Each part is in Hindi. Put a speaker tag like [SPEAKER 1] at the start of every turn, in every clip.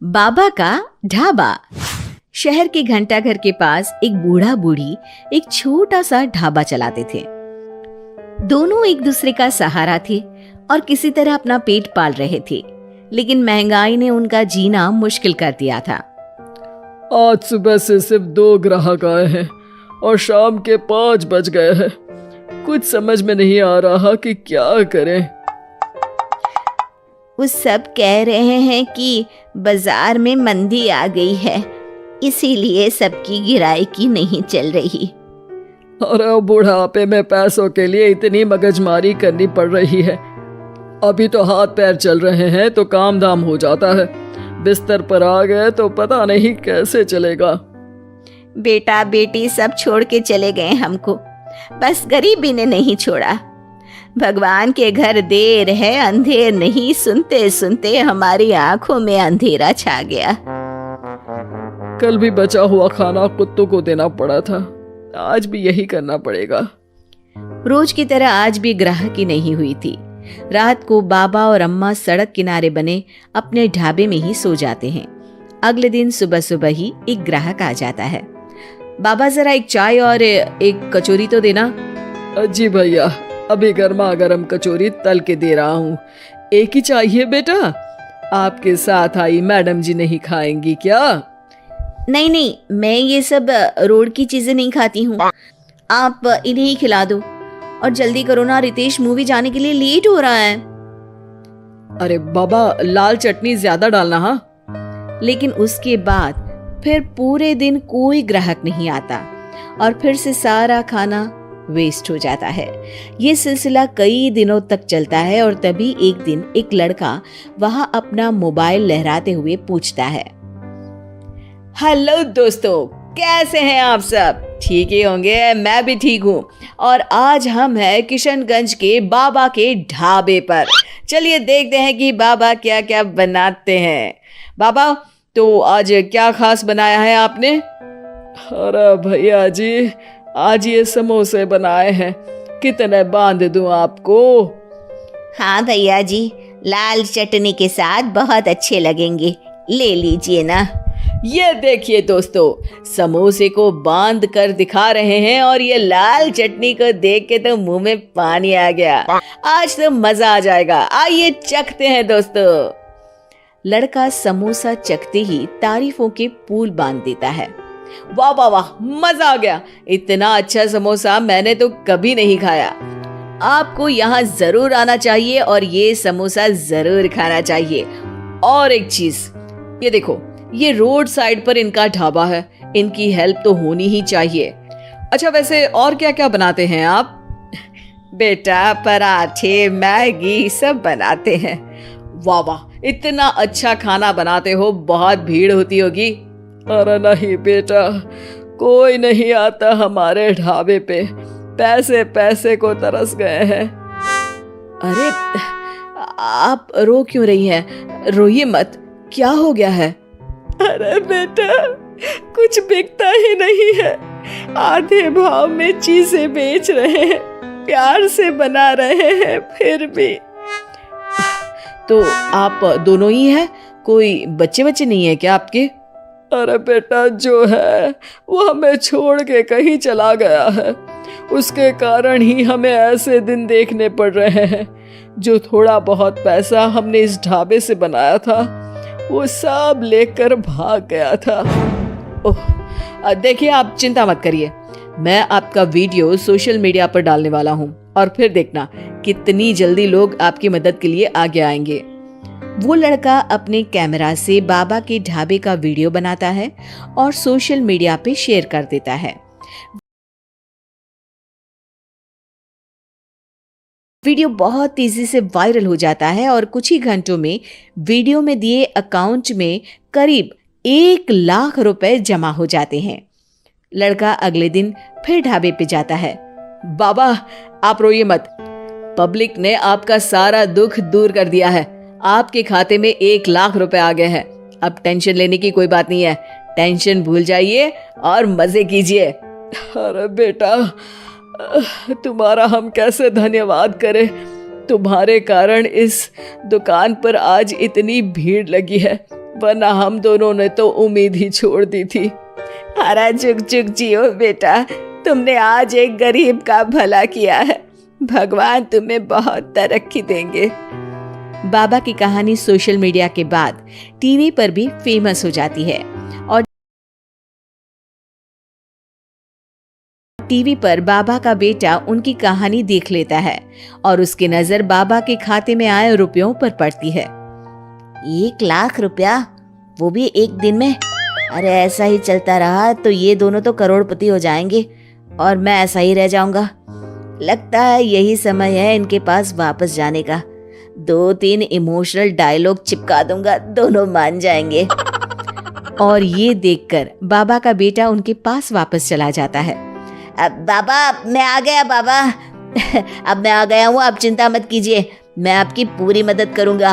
[SPEAKER 1] बाबा का ढाबा। शहर के घंटाघर के पास एक बूढ़ा बूढ़ी एक छोटा सा ढाबा चलाते थे। दोनों एक दूसरे का सहारा थे और किसी तरह अपना पेट पाल रहे थे, लेकिन महंगाई ने उनका जीना मुश्किल कर दिया था।
[SPEAKER 2] आज सुबह से सिर्फ 2 ग्राहक आए हैं और शाम के 5 बज गए हैं। कुछ समझ में नहीं आ रहा कि क्या करें।
[SPEAKER 1] वो सब कह रहे हैं कि बाजार में मंदी आ गई है, इसीलिए सबकी गिराई नहीं चल रही।
[SPEAKER 2] और बुढ़ापे में पैसों के लिए इतनी मगजमारी करनी पड़ रही है। अभी तो हाथ पैर चल रहे हैं तो काम धाम हो जाता है, बिस्तर पर आ गए तो पता नहीं कैसे चलेगा।
[SPEAKER 1] बेटा बेटी सब छोड़ के चले गए हमको, बस गरीबी ने नहीं छोड़ा। भगवान के घर देर है अंधेर नहीं, सुनते सुनते हमारी आंखों में अंधेरा छा गया।
[SPEAKER 2] कल भी बचा हुआ खाना कुत्तों को देना पड़ा था, आज भी यही करना पड़ेगा।
[SPEAKER 1] रोज की तरह आज भी ग्राहकी नहीं हुई थी। रात को बाबा और अम्मा सड़क किनारे बने अपने ढाबे में ही सो जाते हैं। अगले दिन सुबह सुबह ही एक ग्राहक आ जाता है। बाबा जरा एक चाय और एक कचौरी तो देना।
[SPEAKER 2] जी भैया, अभी गर्मा गर्म कचौरी तल के दे रहा हूँ। एक ही चाहिए बेटा? आपके साथ आई मैडम जी नहीं खाएंगी क्या?
[SPEAKER 1] नहीं, मैं ये सब रोड की चीजें नहीं खाती हूँ, आप इन्हें ही खिला दो। और जल्दी करो ना, रितेश मूवी जाने के लिए लेट हो रहा है।
[SPEAKER 2] अरे बाबा, लाल चटनी ज्यादा डालना। हाँ।
[SPEAKER 1] लेकिन उसके बाद फिर पूरे दिन कोई ग्राहक नहीं आता और फिर से सारा खाना वेस्ट हो जाता है। ये सिलसिला कई दिनों तक चलता है और तभी एक दिन एक लड़का वहां अपना मोबाइल लहराते हुए पूछता है, हेलो दोस्तों, कैसे हैं आप सब? ठीक ही होंगे, मैं भी ठीक हूँ। और आज हम हैं किशनगंज के बाबा के ढाबे पर। चलिए देखते हैं कि बाबा क्या क्या बनाते हैं। बाबा, तो आज क्या खास बनाया है आपने?
[SPEAKER 2] अरे भैया जी, आज ये समोसे बनाए हैं, कितने बांध दूं आपको?
[SPEAKER 1] हाँ भैया जी, लाल चटनी के साथ बहुत अच्छे लगेंगे, ले लीजिए ना। ये देखिए दोस्तों, समोसे को बांध कर दिखा रहे हैं और ये लाल चटनी को देख के तो मुंह में पानी आ गया। आज तो मजा आ जाएगा, आइए चखते हैं दोस्तों। लड़का समोसा चखते ही तारीफों के पुल बांध देता है। वाह वाह वाह, मजा आ गया, इतना अच्छा समोसा मैंने तो कभी नहीं खाया। आपको यहाँ जरूर आना चाहिए और ये समोसा जरूर खाना चाहिए। और एक चीज, ये देखो, ये रोड साइड पर इनका ढाबा है, इनकी हेल्प तो होनी ही चाहिए। अच्छा, वैसे और क्या क्या बनाते हैं आप? बेटा, पराठे मैगी सब बनाते हैं। वाह वाह, इतना अच्छा खाना बनाते हो, बहुत भीड़ होती होगी।
[SPEAKER 2] अरे नहीं बेटा, कोई नहीं आता हमारे ढाबे पे, पैसे पैसे को तरस गए हैं।
[SPEAKER 1] अरे आप रो क्यों रही हैं? रोइए मत, क्या हो गया है?
[SPEAKER 2] अरे बेटा, कुछ बिकता ही नहीं है, आधे भाव में चीजें बेच रहे हैं, प्यार से बना रहे हैं, फिर भी।
[SPEAKER 1] तो आप दोनों ही हैं, कोई बच्चे नहीं है क्या आपके?
[SPEAKER 2] अरे बेटा, जो है वो हमें छोड़ के कहीं चला गया है, उसके कारण ही हमें ऐसे दिन देखने पड़ रहे हैं। जो थोड़ा बहुत पैसा हमने इस ढाबे से बनाया था, वो सब लेकर भाग गया था।
[SPEAKER 1] ओह, देखिए आप चिंता मत करिए, मैं आपका वीडियो सोशल मीडिया पर डालने वाला हूँ और फिर देखना कितनी जल्दी लोग आपकी मदद के लिए आगे आएंगे। वो लड़का अपने कैमरा से बाबा के ढाबे का वीडियो बनाता है और सोशल मीडिया पे शेयर कर देता है। वीडियो बहुत तेजी से वायरल हो जाता है और कुछ ही घंटों में वीडियो में दिए अकाउंट में करीब 1 लाख रुपए जमा हो जाते हैं। लड़का अगले दिन फिर ढाबे पे जाता है। बाबा, आप रोइए मत, पब्लिक ने आपका सारा दुख दूर कर दिया है, आपके खाते में 1 लाख रुपए आ गए हैं। अब टेंशन लेने की कोई बात नहीं है, टेंशन भूल जाइए और मजे कीजिए।
[SPEAKER 2] अरे बेटा, तुम्हारा हम कैसे धन्यवाद करें, तुम्हारे कारण इस दुकान पर आज इतनी भीड़ लगी है। वरना हम दोनों ने तो उम्मीद ही छोड़ दी थी।
[SPEAKER 1] अरे जुग जुग जियो बेटा, तुमने आज एक गरीब का भला किया है। भगवान तुम्हें बहुत तरक्की देंगे। बाबा की कहानी सोशल मीडिया के बाद टीवी पर भी फेमस हो जाती है और टीवी पर बाबा का बेटा उनकी कहानी देख लेता है और उसकी नजर बाबा के खाते में आए रुपयों पर पड़ती है। 1 लाख रुपया, वो भी एक दिन में? अरे ऐसा ही चलता रहा तो ये दोनों तो करोड़पति हो जाएंगे और मैं ऐसा ही रह जाऊंगा। लगता है यही समय है इनके पास वापस जाने का। 2-3 इमोशनल डायलॉग चिपका दूंगा, दोनों मान जाएंगे। और ये देखकर बाबा का बेटा उनके पास वापस चला जाता है। अब बाबा मैं आ गया बाबा। अब मैं आ गया हूँ, आप चिंता मत कीजिए, मैं आपकी पूरी मदद करूंगा।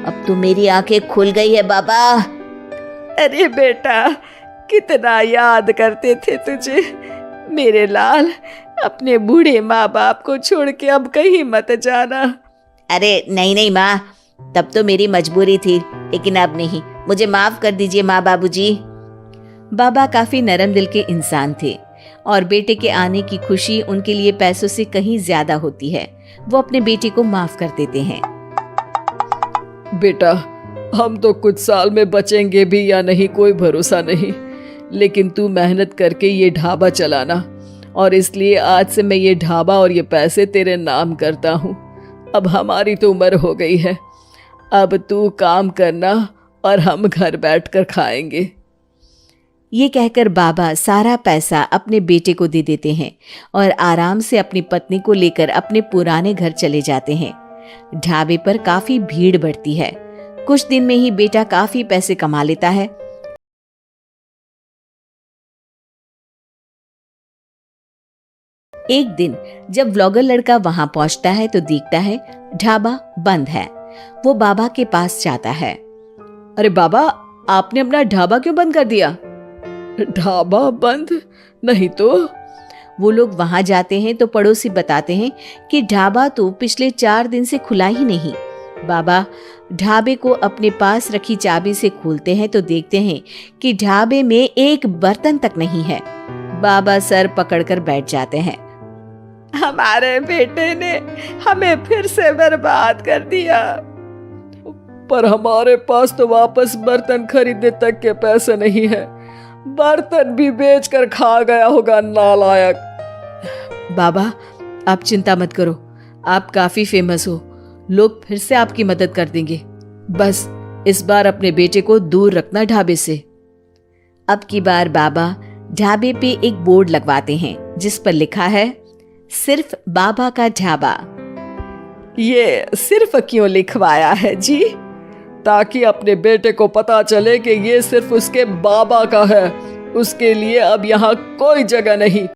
[SPEAKER 1] अब तो मेरी आंखें खुल गई है बाबा।
[SPEAKER 2] अरे बेटा, कितना याद करते थे तुझे मेरे लाल। अपने बूढ़े माँ बाप को छोड़ के अब कहीं मत जाना।
[SPEAKER 1] अरे नहीं नहीं माँ, तब तो मेरी मजबूरी थी, लेकिन अब नहीं। मुझे माफ कर दीजिए माँ बाबूजी। बाबा काफी नरम दिल के इंसान थे और बेटे के आने की खुशी उनके लिए पैसों से कहीं ज्यादा होती है। वो अपने बेटे को माफ कर देते हैं।
[SPEAKER 2] बेटा, हम तो कुछ साल में बचेंगे भी या नहीं कोई भरोसा नहीं, लेकिन तू मेहनत करके ये ढाबा चलाना, और इसलिए आज से मैं ये ढाबा और ये पैसे तेरे नाम करता हूँ। अब हमारी तो उम्र हो गई है, अब तू काम करना और हम घर बैठकर खाएंगे।
[SPEAKER 1] ये कहकर बाबा सारा पैसा अपने बेटे को दे देते हैं और आराम से अपनी पत्नी को लेकर अपने पुराने घर चले जाते हैं। ढाबे पर काफी भीड़ बढ़ती है। कुछ दिन में ही बेटा काफी पैसे कमा लेता है। एक दिन जब व्लॉगर लड़का वहां पहुंचता है तो देखता है ढाबा बंद है। वो बाबा के पास जाता है।
[SPEAKER 2] अरे बाबा, आपने अपना ढाबा क्यों बंद कर दिया? ढाबा बंद नहीं तो?
[SPEAKER 1] वो लोग वहां जाते हैं तो पड़ोसी बताते हैं कि ढाबा तो पिछले 4 दिन से खुला ही नहीं। बाबा ढाबे को अपने पास रखी चाबी से खोलते हैं तो देखते हैं कि ढाबे में एक बर्तन तक नहीं है। बाबा सर पकड़कर बैठ जाते हैं।
[SPEAKER 2] हमारे बेटे ने हमें फिर से बर्बाद कर दिया। पर हमारे पास तो वापस बर्तन खरीदने तक के पैसे नहीं है। बर्तन भी बेचकर खा गया होगा नालायक।
[SPEAKER 1] बाबा आप चिंता मत करो, आप काफी फेमस हो, लोग फिर से आपकी मदद कर देंगे। बस इस बार अपने बेटे को दूर रखना ढाबे से। अब की बार बाबा ढाबे पे एक बोर्ड लगवाते हैं जिस पर लिखा है सिर्फ बाबा का ढाबा।
[SPEAKER 2] ये सिर्फ क्यों लिखवाया है जी? ताकि अपने बेटे को पता चले कि ये सिर्फ उसके बाबा का है, उसके लिए अब यहाँ कोई जगह नहीं।